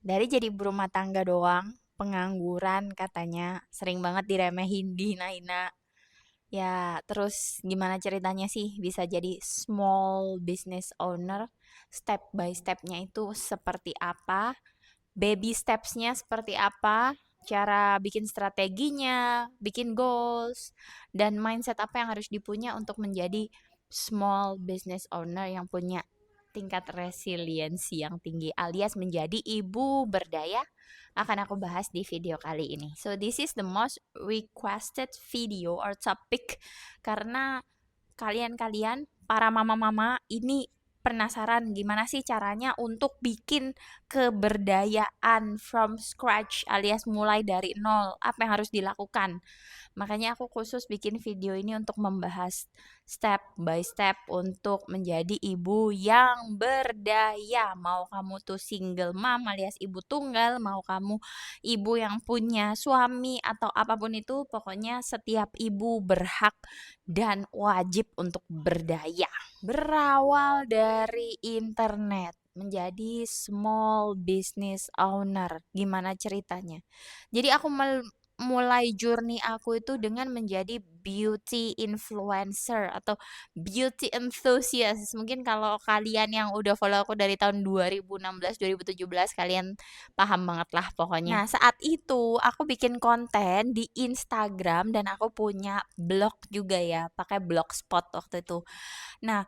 Dari jadi ibu rumah tangga doang, pengangguran katanya, sering banget diremehin, dihina-hina. Ya, terus gimana ceritanya sih bisa jadi small business owner? Step by stepnya itu seperti apa? Baby stepsnya seperti apa? Cara bikin strateginya, bikin goals, dan mindset apa yang harus dipunya untuk menjadi small business owner yang punya tingkat resiliensi yang tinggi alias menjadi ibu berdaya akan aku bahas di video kali ini. So this is the most requested video or topic karena kalian-kalian para mama-mama ini penasaran gimana sih caranya untuk bikin keberdayaan from scratch alias mulai dari nol, apa yang harus dilakukan. Makanya aku khusus bikin video ini untuk membahas step by step untuk menjadi ibu yang berdaya. Mau kamu tuh single mom alias ibu tunggal, mau kamu ibu yang punya suami atau apapun itu, pokoknya setiap ibu berhak dan wajib untuk berdaya. Berawal dari internet menjadi small business owner. Gimana ceritanya? Jadi aku mulai journey aku itu dengan menjadi beauty influencer atau beauty enthusiast. Mungkin kalau kalian yang udah follow aku dari tahun 2016, 2017 kalian paham banget lah pokoknya. Nah, saat itu aku bikin konten di Instagram dan aku punya blog juga ya, pakai blogspot waktu itu. Nah,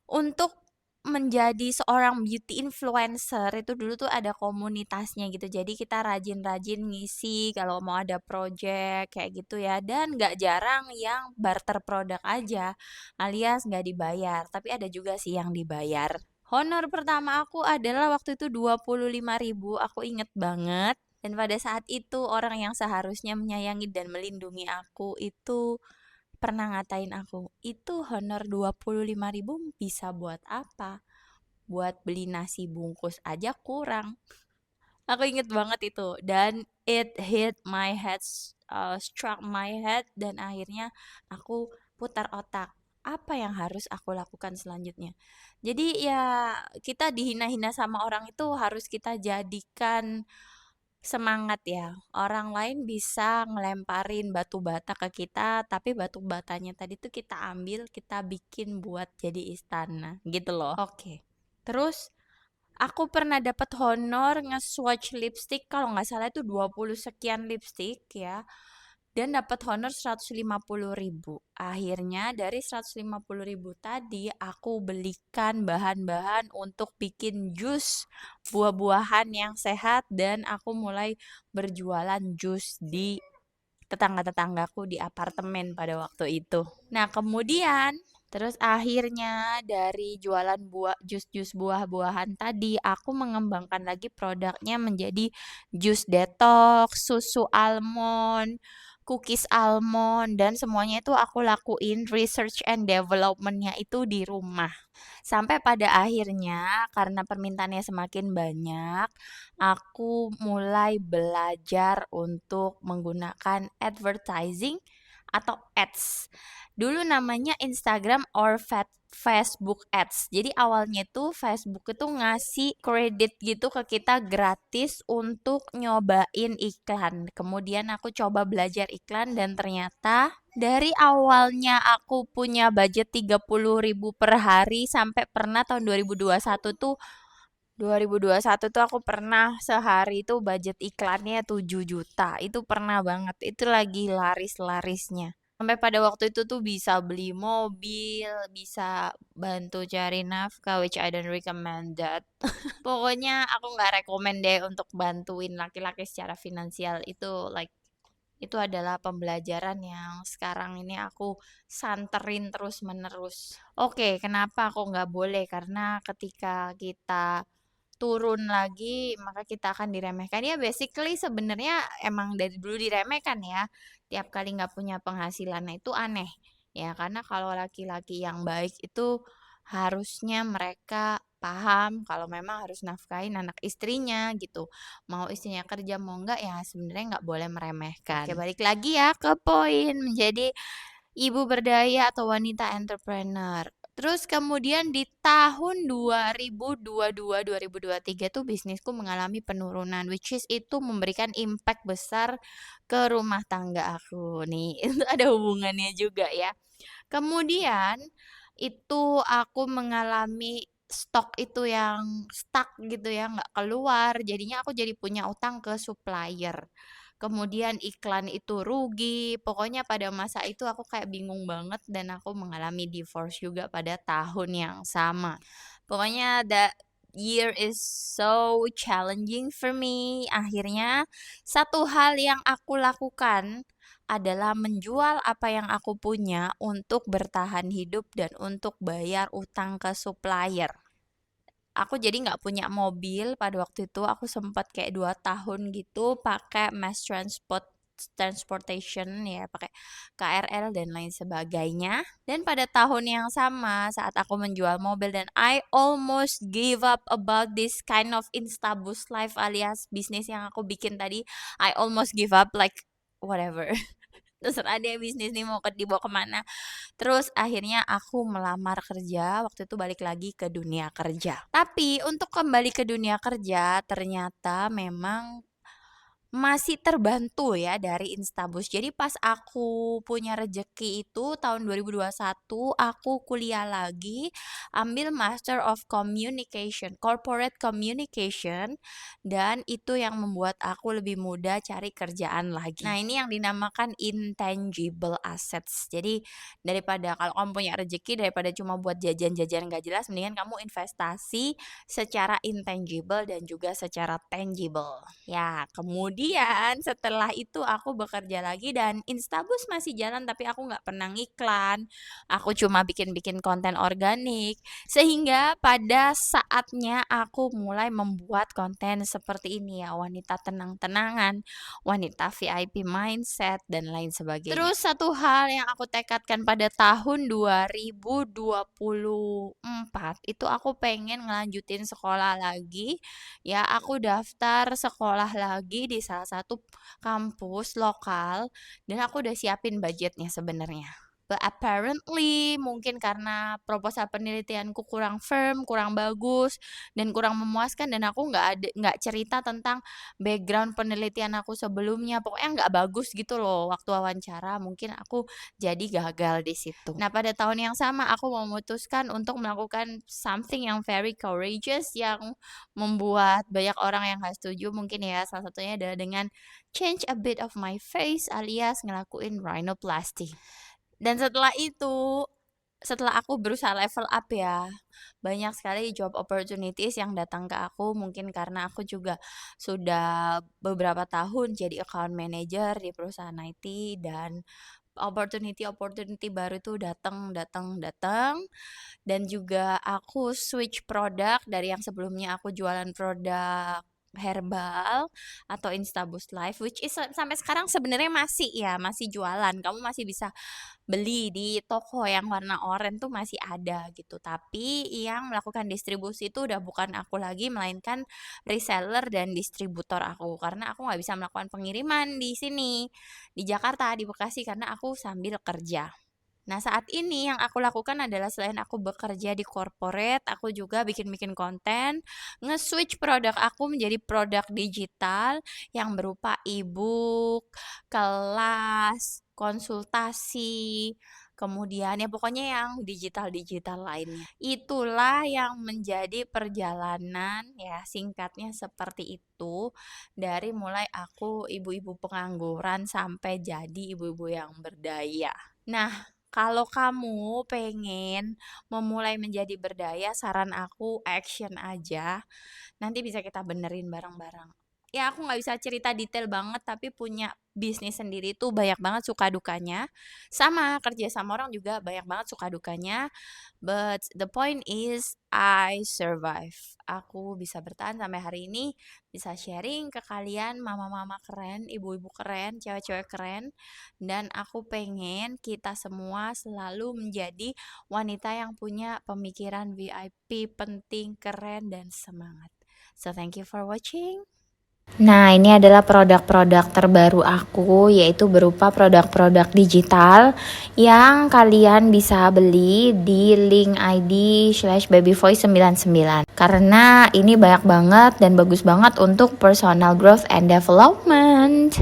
untuk menjadi seorang beauty influencer itu dulu tuh ada komunitasnya gitu. Jadi kita rajin-rajin ngisi kalau mau ada project kayak gitu ya. Dan nggak jarang yang barter produk aja alias nggak dibayar. Tapi ada juga sih yang dibayar. Honor pertama aku adalah waktu itu 25.000, aku inget banget. Dan pada saat itu orang yang seharusnya menyayangi dan melindungi aku itu pernah ngatain aku, "Itu honor 25.000 bisa buat apa? Buat beli nasi bungkus aja kurang." Aku inget banget itu dan it hit my head, struck my head dan akhirnya aku putar otak, apa yang harus aku lakukan selanjutnya? Jadi ya kita dihina-hina sama orang itu harus kita jadikan semangat ya. Orang lain bisa ngelemparin batu bata ke kita, tapi batu batanya tadi tuh kita ambil, kita bikin buat jadi istana, gitu loh. Oke. Terus aku pernah dapat honor nge-swatch lipstick kalau nggak salah itu 20 sekian lipstick ya dan dapat honor 150.000. Akhirnya dari 150.000 tadi aku belikan bahan-bahan untuk bikin jus buah-buahan yang sehat dan aku mulai berjualan jus di tetangga-tetanggaku di apartemen pada waktu itu. Nah, kemudian terus akhirnya dari jualan buah jus-jus buah-buahan tadi aku mengembangkan lagi produknya menjadi jus detox, susu almond, cookies almond dan semuanya itu aku lakuin research and developmentnya itu di rumah. Sampai pada akhirnya karena permintaannya semakin banyak, aku mulai belajar untuk menggunakan advertising atau ads. Dulu namanya Instagram or Facebook Ads. Jadi awalnya tuh Facebook itu ngasih kredit gitu ke kita gratis untuk nyobain iklan. Kemudian aku coba belajar iklan dan ternyata dari awalnya aku punya budget 30.000 per hari sampai pernah tahun 2021 tuh aku pernah sehari itu budget iklannya 7 juta. Itu pernah banget. Itu lagi laris-larisnya. Sampai pada waktu itu tuh bisa beli mobil, bisa bantu cari nafkah, which I don't recommend that. Pokoknya aku nggak rekomen deh untuk bantuin laki-laki secara finansial itu like itu adalah pembelajaran yang sekarang ini aku santerin terus-menerus. Oke, kenapa aku nggak boleh? Karena ketika kita turun lagi, maka kita akan diremehkan. Ya basically sebenarnya emang dari dulu diremehkan ya. Tiap kali nggak punya penghasilan, nah itu aneh. Ya, karena kalau laki-laki yang baik itu harusnya mereka paham kalau memang harus nafkahin anak istrinya gitu. Mau istrinya kerja mau enggak ya sebenarnya nggak boleh meremehkan. Oke, balik lagi ya ke poin menjadi ibu berdaya atau wanita entrepreneur. Terus kemudian di tahun 2022-2023 tuh bisnisku mengalami penurunan, which is itu memberikan impact besar ke rumah tangga aku nih. Itu ada hubungannya juga ya. Kemudian itu aku mengalami stok itu yang stuck gitu ya, nggak keluar, jadinya aku jadi punya utang ke supplier. Kemudian iklan itu rugi, pokoknya pada masa itu aku kayak bingung banget dan aku mengalami divorce juga pada tahun yang sama. Pokoknya that year is so challenging for me. Akhirnya satu hal yang aku lakukan adalah menjual apa yang aku punya untuk bertahan hidup dan untuk bayar utang ke supplier. Aku jadi nggak punya mobil pada waktu itu, aku sempat kayak 2 tahun gitu pakai transportation ya, pakai KRL dan lain sebagainya. Dan pada tahun yang sama saat aku menjual mobil dan I almost gave up about this kind of instabus life alias bisnis yang aku bikin tadi. I almost give up like whatever. Terserah deh bisnis nih mau dibawa kemana. Terus akhirnya aku melamar kerja, waktu itu balik lagi ke dunia kerja. Tapi untuk kembali ke dunia kerja ternyata memang masih terbantu ya dari Instabus. Jadi pas aku punya rejeki itu tahun 2021 aku kuliah lagi, ambil Master of Communication, Corporate Communication, dan itu yang membuat aku lebih mudah cari kerjaan lagi. Nah, ini yang dinamakan intangible assets. Jadi daripada kalau kamu punya rejeki daripada cuma buat jajan-jajan gak jelas, mendingan kamu investasi secara intangible dan juga secara tangible. Ya, kemudian setelah itu aku bekerja lagi dan Instabus masih jalan tapi aku nggak pernah ngiklan. Aku cuma bikin-bikin konten organik. Sehingga pada saatnya aku mulai membuat konten seperti ini ya, wanita tenang-tenangan, wanita VIP mindset dan lain sebagainya. Terus satu hal yang aku tekadkan pada tahun 2024 itu aku pengen ngelanjutin sekolah lagi. Ya, aku daftar sekolah lagi di salah satu kampus lokal dan aku udah siapin budgetnya sebenarnya. But apparently mungkin karena proposal penelitianku kurang firm, kurang bagus, dan kurang memuaskan dan aku nggak cerita tentang background penelitian aku sebelumnya. Pokoknya nggak bagus gitu loh waktu wawancara. Mungkin aku jadi gagal di situ. Nah, pada tahun yang sama aku memutuskan untuk melakukan something yang very courageous yang membuat banyak orang yang nggak setuju mungkin ya. Salah satunya adalah dengan change a bit of my face alias ngelakuin rhinoplasty. Dan setelah itu, setelah aku berusaha level up ya, banyak sekali job opportunities yang datang ke aku mungkin karena aku juga sudah beberapa tahun jadi account manager di perusahaan IT dan opportunity baru itu datang datang datang dan juga aku switch produk dari yang sebelumnya aku jualan produk herbal atau Instaboost Life which is sampai sekarang sebenarnya masih ya masih jualan kamu masih bisa beli di toko yang warna oranye tuh masih ada gitu tapi yang melakukan distribusi itu udah bukan aku lagi melainkan reseller dan distributor aku karena aku nggak bisa melakukan pengiriman di sini di Jakarta di Bekasi karena aku sambil kerja. Nah, saat ini yang aku lakukan adalah selain aku bekerja di corporate, aku juga bikin-bikin konten, nge-switch produk aku menjadi produk digital yang berupa e-book, kelas, konsultasi, kemudian ya pokoknya yang digital-digital lainnya. Itulah yang menjadi perjalanan ya singkatnya seperti itu dari mulai aku ibu-ibu pengangguran sampai jadi ibu-ibu yang berdaya. Nah, kalau kamu pengen memulai menjadi berdaya, saran aku action aja. Nanti bisa kita benerin bareng-bareng. Ya aku nggak bisa cerita detail banget, tapi punya bisnis sendiri tuh banyak banget suka dukanya. Sama kerja sama orang juga banyak banget suka dukanya. But the point is I survive. Aku bisa bertahan sampai hari ini, bisa sharing ke kalian mama-mama keren, ibu-ibu keren, cewek-cewek keren. Dan aku pengen kita semua selalu menjadi wanita yang punya pemikiran VIP penting, keren, dan semangat. So thank you for watching. Nah, ini adalah produk-produk terbaru aku, yaitu berupa produk-produk digital yang kalian bisa beli di link ID/babyvoice99. Karena ini banyak banget dan bagus banget untuk personal growth and development.